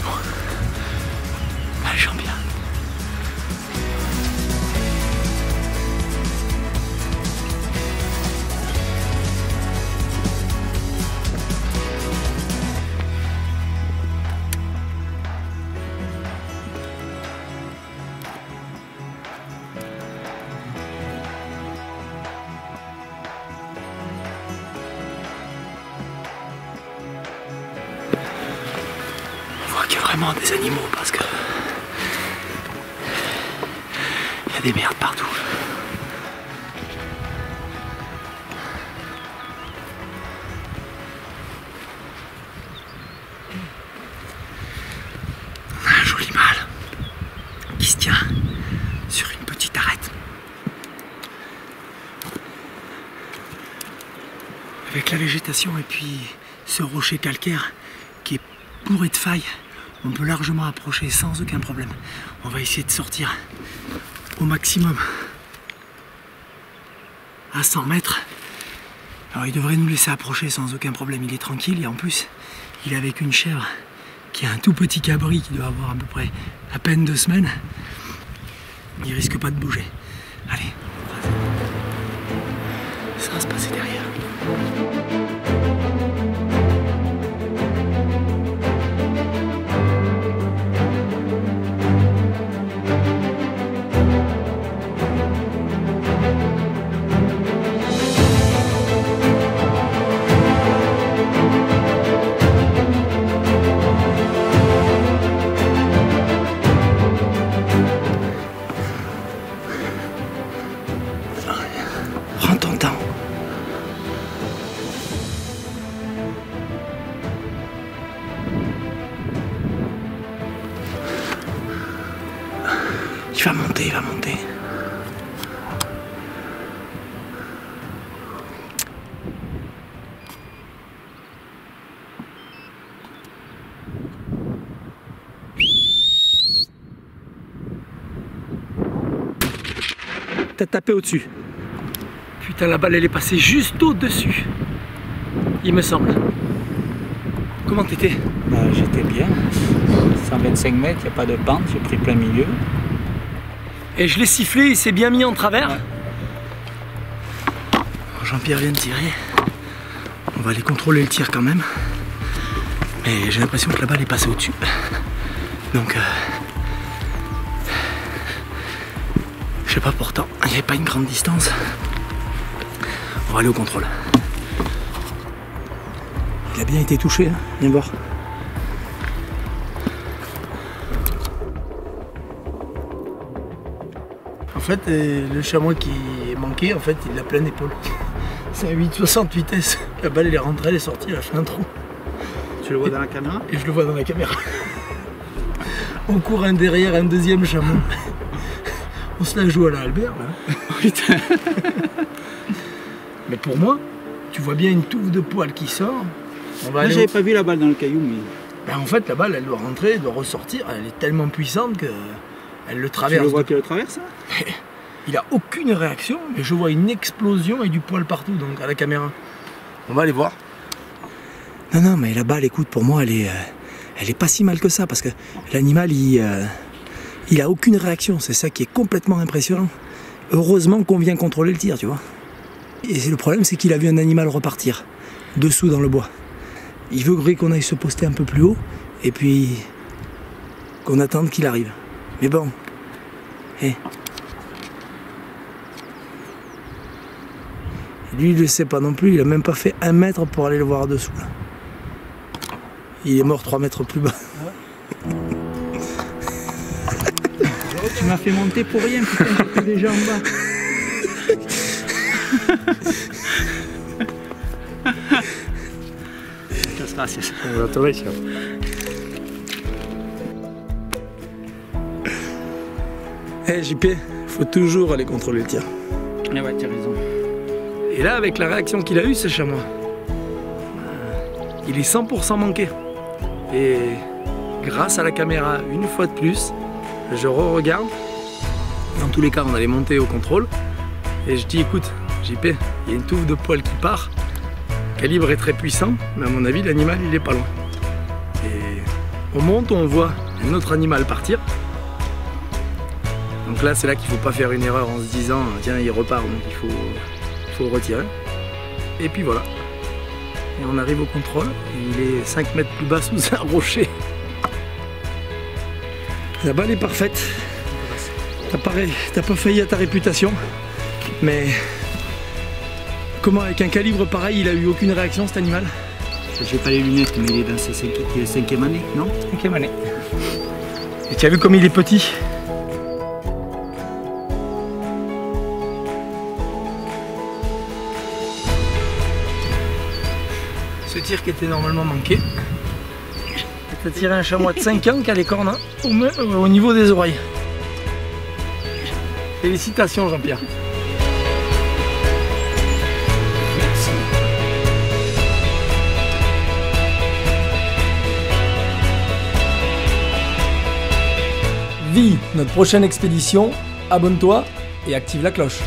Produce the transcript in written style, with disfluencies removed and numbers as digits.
bon. Allez, Jean-Pierre. Qu'il y a vraiment des animaux parce que il y a des merdes partout. On a un joli mâle qui se tient sur une petite arête. Avec la végétation et puis ce rocher calcaire qui est bourré de failles, on peut largement approcher sans aucun problème. On va essayer de sortir au maximum à 100 mètres. Alors il devrait nous laisser approcher sans aucun problème, il est tranquille et en plus il est avec une chèvre qui a un tout petit cabri qui doit avoir à peu près à peine 2 semaines. Il risque pas de bouger. Allez, ça va se passer derrière. Prends ton temps. Il va monter, il va monter. T'as tapé au-dessus. Putain, la balle elle est passée juste au-dessus. Il me semble. Comment t'étais? J'étais bien. 125 mètres, il n'y a pas de pente, j'ai pris plein milieu. Et je l'ai sifflé, il s'est bien mis en travers. Ouais. Jean-Pierre vient de tirer. On va aller contrôler le tir quand même. Mais j'ai l'impression que la balle est passée au-dessus. Donc... je sais pas, pourtant, il n'y avait pas une grande distance. On va aller au contrôle. Il a bien été touché, hein. Viens voir. En fait, le chamois qui est manqué, en fait, il a plein d'épaule. C'est un 8,60 vitesse. La balle, elle est rentrée, elle est sortie, elle a fait un trou. Tu le vois dans la caméra? Et je le vois dans la caméra. On court un derrière, un deuxième chameau. On se la joue à la Albert, là. Putain. Mais pour moi, tu vois bien une touffe de poils qui sort. Moi, j'avais pas vu la balle dans le caillou, mais... Ben, en fait, la balle, elle doit rentrer, elle doit ressortir. Elle est tellement puissante qu'elle le traverse. Tu le vois qu'elle le traverse? Il a aucune réaction, mais je vois une explosion et du poil partout, donc à la caméra. On va aller voir. Non, non, mais la balle, écoute, pour moi, elle est pas si mal que ça, parce que l'animal, il a aucune réaction. C'est ça qui est complètement impressionnant. Heureusement qu'on vient contrôler le tir, tu vois. Et le problème, c'est qu'il a vu un animal repartir, dessous dans le bois. Il veut qu'on aille se poster un peu plus haut, et puis qu'on attende qu'il arrive. Mais bon, hey. Lui, il ne le sait pas non plus, il a même pas fait 1 mètre pour aller le voir dessous. Là. Il est mort 3 mètres plus bas. Tu m'as fait monter pour rien, putain, j'étais déjà en bas. Muchas gracias. Congratulations. Eh JP, faut toujours aller contrôler le tir. Ah ouais, tu as raison. Et là, avec la réaction qu'il a eue, ce chamois, il est 100% manqué. Et grâce à la caméra, une fois de plus, je re-regarde. Dans tous les cas, on allait monter au contrôle. Et je dis, écoute, JP, il y a une touffe de poils qui part. Le calibre est très puissant, mais à mon avis, l'animal, il est pas loin. Et On monte, on voit un autre animal partir. Donc là, c'est là qu'il ne faut pas faire une erreur en se disant tiens, il repart, donc il faut retirer. Et puis voilà. Et on arrive au contrôle. Et il est 5 mètres plus bas sous un rocher. La balle est parfaite. T'as pas failli à ta réputation. Mais comment, avec un calibre pareil, il a eu aucune réaction cet animal? J'ai pas les lunettes, mais il est dans sa 5e année, non? 5e année. Et tu as vu comme il est petit? Ce tir qui était normalement manqué. Tu as tiré un chamois de 5 ans qui a les cornes au niveau des oreilles. Félicitations Jean-Pierre. Vis notre prochaine expédition, abonne-toi et active la cloche.